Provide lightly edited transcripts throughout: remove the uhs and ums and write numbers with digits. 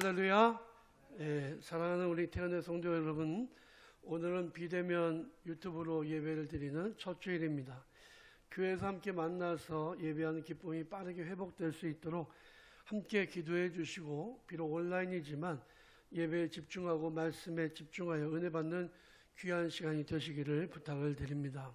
할렐루야. 사랑하는 우리 태안의 성도 여러분, 오늘은 비대면 유튜브로 예배를 드리는 첫 주일입니다. 교회에서 함께 만나서 예배하는 기쁨이 빠르게 회복될 수 있도록 함께 기도해 주시고, 비록 온라인이지만 예배에 집중하고 말씀에 집중하여 은혜 받는 귀한 시간이 되시기를 부탁을 드립니다.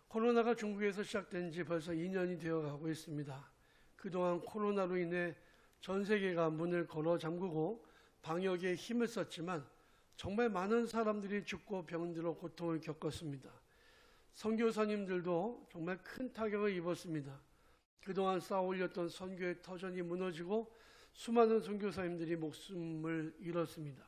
코로나가 중국에서 시작된 지 벌써 2년이 되어가고 있습니다. 그동안 코로나로 인해 전 세계가 문을 걸어 잠그고 방역에 힘을 썼지만 정말 많은 사람들이 죽고 병들어 고통을 겪었습니다. 선교사님들도 정말 큰 타격을 입었습니다. 그동안 쌓아 올렸던 선교의 터전이 무너지고 수많은 선교사님들이 목숨을 잃었습니다.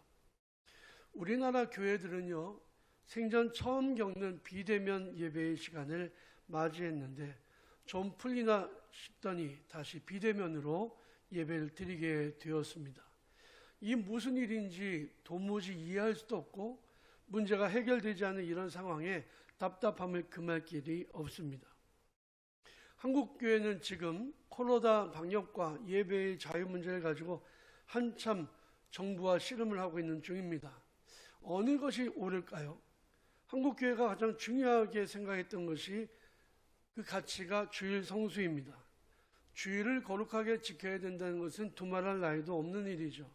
우리나라 교회들은요, 생전 처음 겪는 비대면 예배의 시간을 맞이했는데 좀 풀리나 싶더니 다시 비대면으로 예배를 드리게 되었습니다. 이 무슨 일인지 도무지 이해할 수도 없고 문제가 해결되지 않는 이런 상황에 답답함을 금할 길이 없습니다. 한국 교회는 지금 코로나 방역과 예배의 자유 문제를 가지고 한참 정부와 씨름을 하고 있는 중입니다. 어느 것이 옳을까요? 한국 교회가 가장 중요하게 생각했던 것이 그 가치가 주일 성수입니다. 주일을 거룩하게 지켜야 된다는 것은 두말할 나위도 없는 일이죠.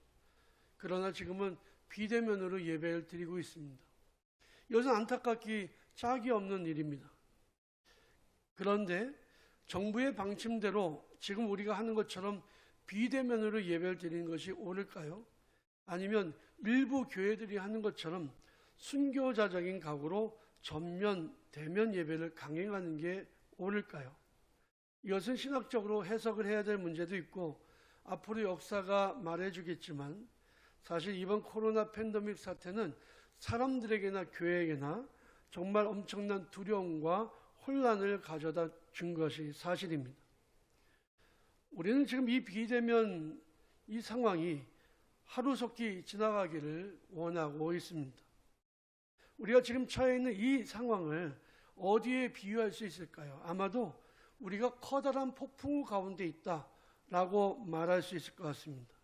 그러나 지금은 비대면으로 예배를 드리고 있습니다. 이것은 안타깝기 짝이 없는 일입니다. 그런데 정부의 방침대로 지금 우리가 하는 것처럼 비대면으로 예배를 드리는 것이 옳을까요? 아니면 일부 교회들이 하는 것처럼 순교자적인 각오로 전면, 대면 예배를 강행하는 게 옳을까요? 이것은 신학적으로 해석을 해야 될 문제도 있고 앞으로 역사가 말해주겠지만 사실 이번 코로나 팬데믹 사태는 사람들에게나 교회에게나 정말 엄청난 두려움과 혼란을 가져다 준 것이 사실입니다. 우리는 지금 이 비대면 이 상황이 하루속히 지나가기를 원하고 있습니다. 우리가 지금 처해 있는 이 상황을 어디에 비유할 수 있을까요? 아마도 우리가 커다란 폭풍우 가운데 있다라고 말할 수 있을 것 같습니다.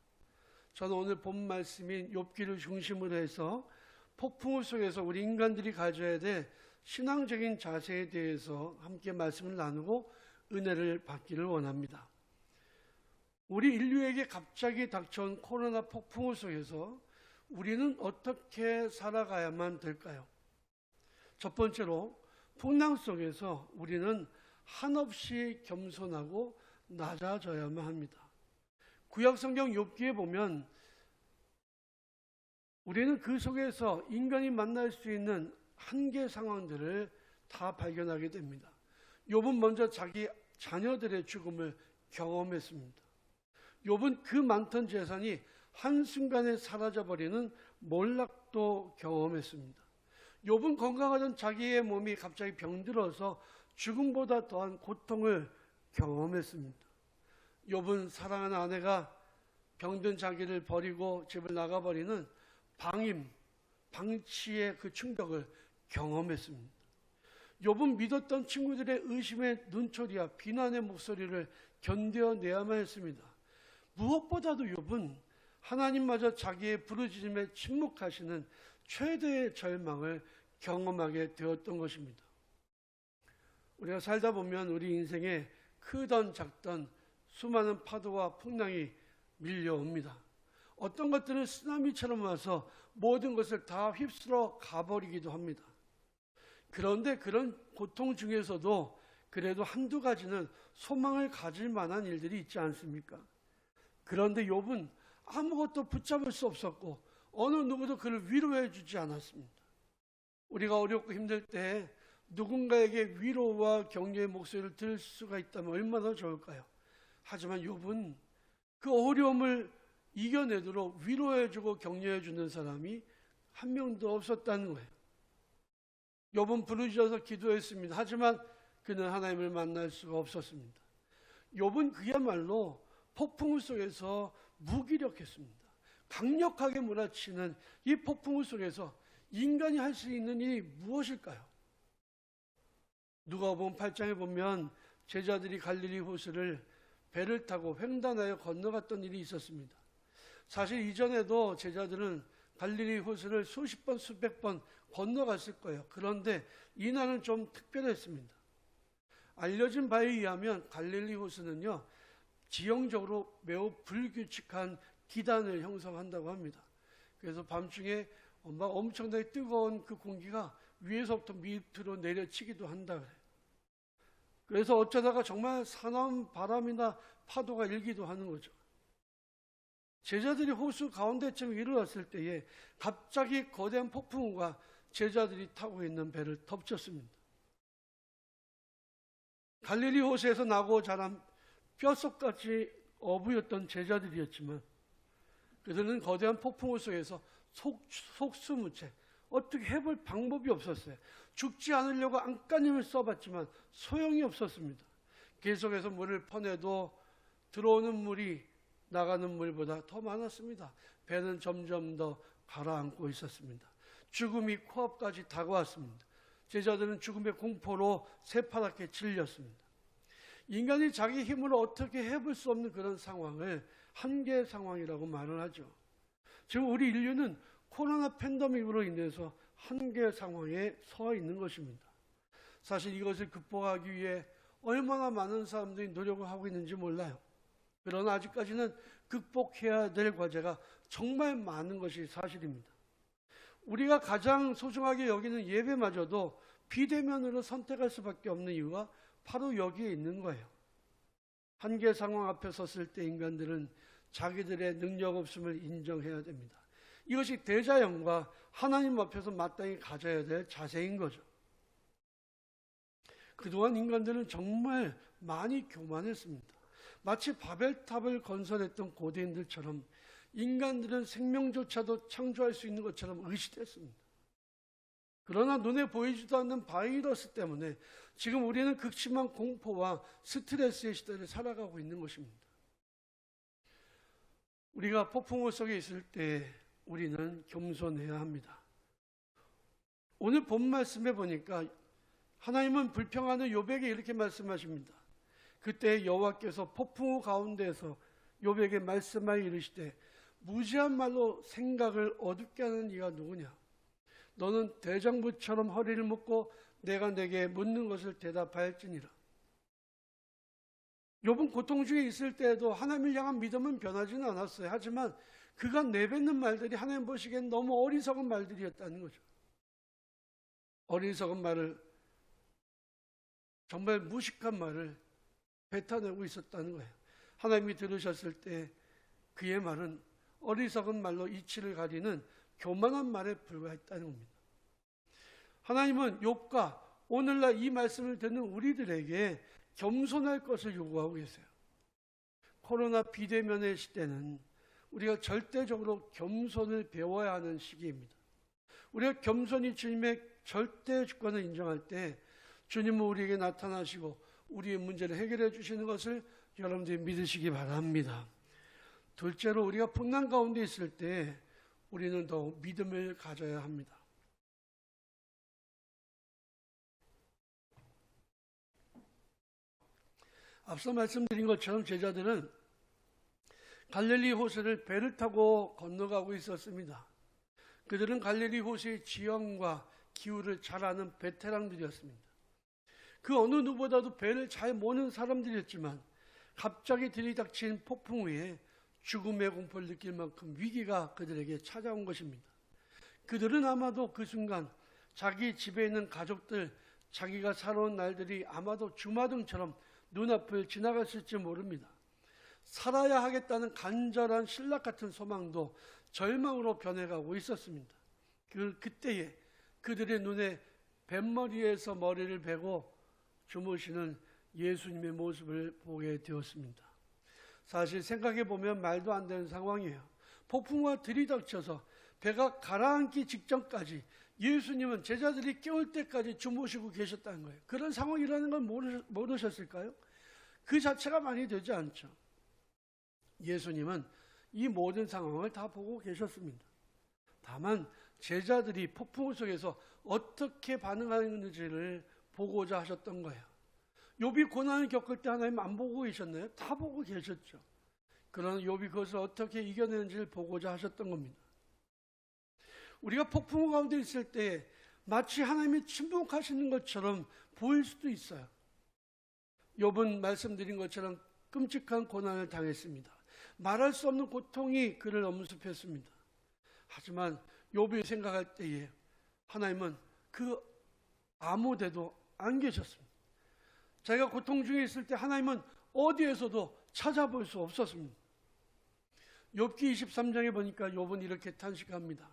저는 오늘 본 말씀인 욥기를 중심으로 해서 폭풍우 속에서 우리 인간들이 가져야 될 신앙적인 자세에 대해서 함께 말씀을 나누고 은혜를 받기를 원합니다. 우리 인류에게 갑자기 닥쳐온 코로나 폭풍우 속에서 우리는 어떻게 살아가야만 될까요? 첫 번째로 풍랑 속에서 우리는 한없이 겸손하고 낮아져야만 합니다. 구약성경 욥기에 보면 우리는 그 속에서 인간이 만날 수 있는 한계 상황들을 다 발견하게 됩니다. 욥은 먼저 자기 자녀들의 죽음을 경험했습니다. 욥은 그 많던 재산이 한순간에 사라져버리는 몰락도 경험했습니다. 욥은 건강하던 자기의 몸이 갑자기 병들어서 죽음보다 더한 고통을 경험했습니다. 욥은 사랑하는 아내가 병든 자기를 버리고 집을 나가버리는 방치의 그 충격을 경험했습니다. 욥은 믿었던 친구들의 의심의 눈초리와 비난의 목소리를 견뎌내야만 했습니다. 무엇보다도 욥은 하나님마저 자기의 부르짖음에 침묵하시는 최대의 절망을 경험하게 되었던 것입니다. 우리가 살다 보면 우리 인생에 크던 작던 수많은 파도와 풍랑이 밀려옵니다. 어떤 것들은 쓰나미처럼 와서 모든 것을 다 휩쓸어 가버리기도 합니다. 그런데 그런 고통 중에서도 그래도 한두 가지는 소망을 가질 만한 일들이 있지 않습니까? 그런데 욥은 아무것도 붙잡을 수 없었고 어느 누구도 그를 위로해 주지 않았습니다. 우리가 어렵고 힘들 때 누군가에게 위로와 격려의 목소리를 들을 수가 있다면 얼마나 좋을까요? 하지만 욥은 그 어려움을 이겨내도록 위로해주고 격려해주는 사람이 한 명도 없었다는 거예요. 욥은 부르짖어서 기도했습니다. 하지만 그는 하나님을 만날 수가 없었습니다. 욥은 그야말로 폭풍우 속에서 무기력했습니다. 강력하게 몰아치는 이 폭풍우 속에서 인간이 할 수 있는 일이 무엇일까요? 누가복음 8장에 보면 제자들이 갈릴리 호수를 배를 타고 횡단하여 건너갔던 일이 있었습니다. 사실 이전에도 제자들은 갈릴리 호수를 수십 번, 수백 번 건너갔을 거예요. 그런데 이날은 좀 특별했습니다. 알려진 바에 의하면 갈릴리 호수는요, 지형적으로 매우 불규칙한 기단을 형성한다고 합니다. 그래서 밤중에 엄청나게 뜨거운 그 공기가 위에서부터 밑으로 내려치기도 한다 그래요. 그래서 어쩌다가 정말 사나운 바람이나 파도가 일기도 하는 거죠. 제자들이 호수 가운데쯤 이르렀을 때에 갑자기 거대한 폭풍우가 제자들이 타고 있는 배를 덮쳤습니다. 갈릴리 호수에서 나고 자란 뼛속같이 어부였던 제자들이었지만 그들은 거대한 폭풍우 속에서 속수무책, 어떻게 해볼 방법이 없었어요. 죽지 않으려고 안간힘을 써봤지만 소용이 없었습니다. 계속해서 물을 퍼내도 들어오는 물이 나가는 물보다 더 많았습니다. 배는 점점 더 가라앉고 있었습니다. 죽음이 코앞까지 다가왔습니다. 제자들은 죽음의 공포로 새파랗게 질렸습니다. 인간이 자기 힘으로 어떻게 해볼 수 없는 그런 상황을 한계 상황이라고 말을 하죠. 지금 우리 인류는 코로나 팬데믹으로 인해서 한계 상황에 서 있는 것입니다. 사실 이것을 극복하기 위해 얼마나 많은 사람들이 노력을 하고 있는지 몰라요. 그러나 아직까지는 극복해야 될 과제가 정말 많은 것이 사실입니다. 우리가 가장 소중하게 여기는 예배마저도 비대면으로 선택할 수밖에 없는 이유가 바로 여기에 있는 거예요. 한계 상황 앞에 섰을 때 인간들은 자기들의 능력 없음을 인정해야 됩니다. 이것이 대자연과 하나님 앞에서 마땅히 가져야 될 자세인 거죠. 그동안 인간들은 정말 많이 교만했습니다. 마치 바벨탑을 건설했던 고대인들처럼 인간들은 생명조차도 창조할 수 있는 것처럼 의식했습니다. 그러나 눈에 보이지도 않는 바이러스 때문에 지금 우리는 극심한 공포와 스트레스의 시대를 살아가고 있는 것입니다. 우리가 폭풍우 속에 있을 때 우리는 겸손해야 합니다. 오늘 본 말씀에 보니까 하나님은 불평하는 욥에게 이렇게 말씀하십니다. 그때 여호와께서 폭풍우 가운데에서 욥에게 말씀하여 이르시되 무지한 말로 생각을 어둡게 하는 이가 누구냐? 너는 대장부처럼 허리를 묶고 내가 내게 묻는 것을 대답하였지니라. 욥은 고통 중에 있을 때에도 하나님을 향한 믿음은 변하지는 않았어요. 하지만 그가 내뱉는 말들이 하나님 보시기엔 너무 어리석은 말들이었다는 거죠. 어리석은 말을, 정말 무식한 말을 뱉어내고 있었다는 거예요. 하나님이 들으셨을 때 그의 말은 어리석은 말로 이치를 가리는 교만한 말에 불과했다는 겁니다. 하나님은 욥과 오늘날 이 말씀을 듣는 우리들에게 겸손할 것을 요구하고 계세요. 코로나 비대면의 시대는 우리가 절대적으로 겸손을 배워야 하는 시기입니다. 우리가 겸손히 주님의 절대 주권을 인정할 때 주님은 우리에게 나타나시고 우리의 문제를 해결해 주시는 것을 여러분들이 믿으시기 바랍니다. 둘째로 우리가 풍랑 가운데 있을 때 우리는 더욱 믿음을 가져야 합니다. 앞서 말씀드린 것처럼 제자들은 갈릴리 호수를 배를 타고 건너가고 있었습니다. 그들은 갈릴리 호수의 지형과 기후를 잘 아는 베테랑들이었습니다. 그 어느 누구보다도 배를 잘 모는 사람들이었지만 갑자기 들이닥친 폭풍우에 죽음의 공포를 느낄 만큼 위기가 그들에게 찾아온 것입니다. 그들은 아마도 그 순간 자기 집에 있는 가족들, 자기가 살아온 날들이 아마도 주마등처럼 눈앞을 지나갔을지 모릅니다. 살아야 하겠다는 간절한 신락 같은 소망도 절망으로 변해가고 있었습니다. 그때에 그들의 눈에 뱃머리에서 머리를 베고 주무시는 예수님의 모습을 보게 되었습니다. 사실 생각해 보면 말도 안 되는 상황이에요. 폭풍우가 들이닥쳐서 배가 가라앉기 직전까지 예수님은 제자들이 깨울 때까지 주무시고 계셨다는 거예요. 그런 상황이라는 걸 모르셨을까요? 그 자체가 말이 되지 않죠. 예수님은 이 모든 상황을 다 보고 계셨습니다. 다만 제자들이 폭풍우 속에서 어떻게 반응하는지를 보고자 하셨던 거예요. 욥이 고난을 겪을 때 하나님 안 보고 계셨나요? 다 보고 계셨죠. 그러나 욥이 그것을 어떻게 이겨내는지를 보고자 하셨던 겁니다. 우리가 폭풍 가운데 있을 때 마치 하나님이 침묵하시는 것처럼 보일 수도 있어요. 욥은 말씀드린 것처럼 끔찍한 고난을 당했습니다. 말할 수 없는 고통이 그를 엄습했습니다. 하지만 욥이 생각할 때에 하나님은 그 아무 데도 안 계셨습니다. 자기가 고통 중에 있을 때 하나님은 어디에서도 찾아볼 수 없었습니다. 욥기 23장에 보니까 욥은 이렇게 탄식합니다.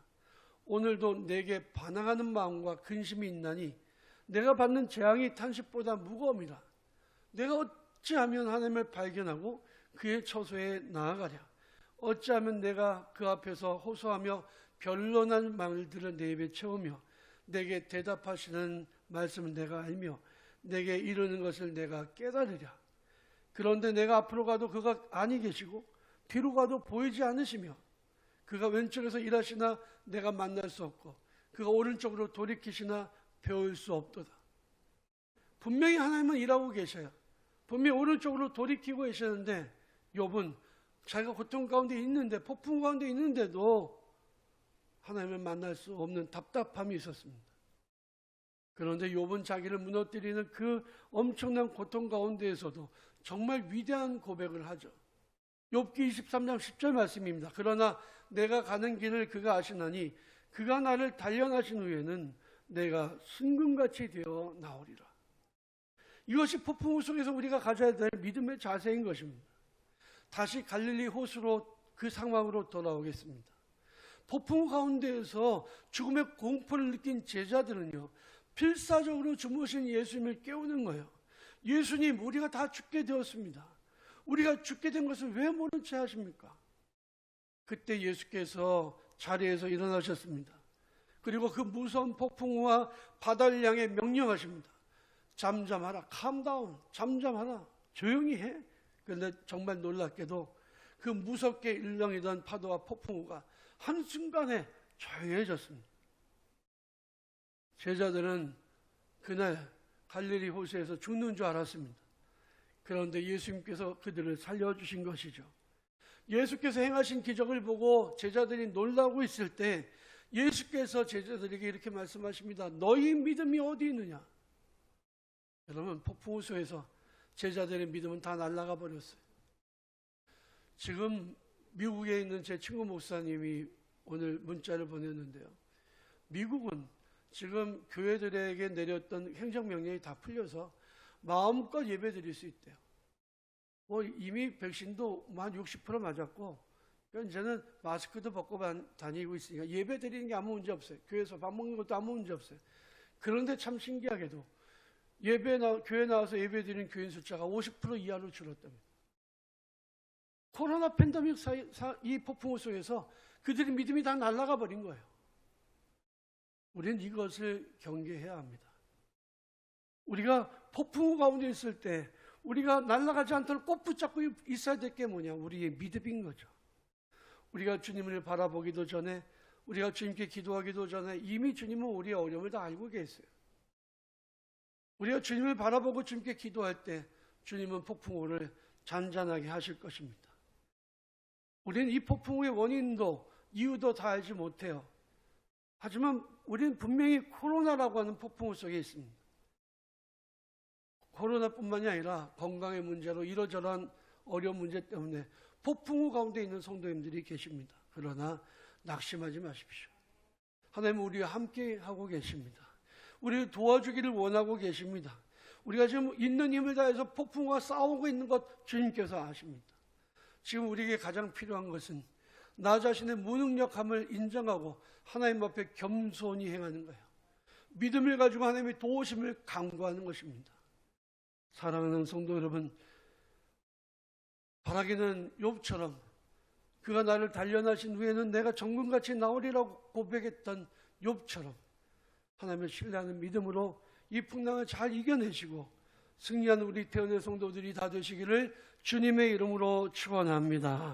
오늘도 내게 반항하는 마음과 근심이 있나니 내가 받는 재앙이 탄식보다 무거움이라. 내가 어찌하면 하나님을 발견하고 그의 처소에 나아가랴. 어찌하면 내가 그 앞에서 호소하며 변론한 말들을 내 입에 채우며 내게 대답하시는 말씀을 내가 알며 내게 이르는 것을 내가 깨달으랴. 그런데 내가 앞으로 가도 그가 아니 계시고 뒤로 가도 보이지 않으시며 그가 왼쪽에서 일하시나 내가 만날 수 없고 그가 오른쪽으로 돌이키시나 배울 수 없도다. 분명히 하나님은 일하고 계셔요. 분명히 오른쪽으로 돌이키고 계시는데 욥은 자기가 고통 가운데 있는데 폭풍 가운데 있는데도 하나님을 만날 수 없는 답답함이 있었습니다. 그런데 욥은 자기를 무너뜨리는 그 엄청난 고통 가운데에서도 정말 위대한 고백을 하죠. 욥기 23장 10절 말씀입니다. 그러나 내가 가는 길을 그가 아시나니 그가 나를 단련하신 후에는 내가 순금같이 되어 나오리라. 이것이 폭풍 속에서 우리가 가져야 될 믿음의 자세인 것입니다. 다시 갈릴리 호수로 그 상황으로 돌아오겠습니다. 폭풍 가운데에서 죽음의 공포를 느낀 제자들은요, 필사적으로 주무신 예수님을 깨우는 거예요. 예수님, 우리가 다 죽게 되었습니다. 우리가 죽게 된 것을 왜 모른 채 하십니까? 그때 예수께서 자리에서 일어나셨습니다. 그리고 그 무서운 폭풍과 바다를 향해 명령하십니다. 잠잠하라, calm down, 잠잠하라, 조용히 해. 그런데 정말 놀랍게도 그 무섭게 일렁이던 파도와 폭풍우가 한순간에 조용해졌습니다. 제자들은 그날 갈릴리 호수에서 죽는 줄 알았습니다. 그런데 예수님께서 그들을 살려주신 것이죠. 예수께서 행하신 기적을 보고 제자들이 놀라고 있을 때 예수께서 제자들에게 이렇게 말씀하십니다. 너희 믿음이 어디 있느냐? 여러분, 폭풍 호수에서 제자들의 믿음은 다 날아가 버렸어요. 지금 미국에 있는 제 친구 목사님이 오늘 문자를 보냈는데요. 미국은 지금 교회들에게 내렸던 행정명령이 다 풀려서 마음껏 예배 드릴 수 있대요. 이미 백신도 한 60% 맞았고, 이제는 마스크도 벗고 다니고 있으니까 예배 드리는 게 아무 문제 없어요. 교회에서 밥 먹는 것도 아무 문제 없어요. 그런데 참 신기하게도 교회 나와서 예배 드리는 교인 숫자가 50% 이하로 줄었답니다. 코로나 팬데믹 이 폭풍 속에서 그들의 믿음이 다 날아가 버린 거예요. 우리는 이것을 경계해야 합니다. 우리가 폭풍 가운데 있을 때 우리가 날아가지 않도록 꼭 붙잡고 있어야 될 게 뭐냐? 우리의 믿음인 거죠. 우리가 주님을 바라보기도 전에, 우리가 주님께 기도하기도 전에 이미 주님은 우리의 어려움을 다 알고 계세요. 우리가 주님을 바라보고 주님께 기도할 때 주님은 폭풍우를 잔잔하게 하실 것입니다. 우리는 이 폭풍우의 원인도 이유도 다 알지 못해요. 하지만 우리는 분명히 코로나라고 하는 폭풍우 속에 있습니다. 코로나뿐만이 아니라 건강의 문제로 이러저러한 어려운 문제 때문에 폭풍우 가운데 있는 성도님들이 계십니다. 그러나 낙심하지 마십시오. 하나님은 우리와 함께 하고 계십니다. 우리를 도와주기를 원하고 계십니다. 우리가 지금 있는 힘을 다해서 폭풍과 싸우고 있는 것 주님께서 아십니다. 지금 우리에게 가장 필요한 것은 나 자신의 무능력함을 인정하고 하나님 앞에 겸손히 행하는 거예요. 믿음을 가지고 하나님의 도우심을 간구하는 것입니다. 사랑하는 성도 여러분, 바라기는 욥처럼 그가 나를 단련하신 후에는 내가 정금같이 나오리라고 고백했던 욥처럼 하나님을 신뢰하는 믿음으로 이 풍랑을 잘 이겨내시고 승리하는 우리 태어난 성도들이 다 되시기를 주님의 이름으로 축원합니다.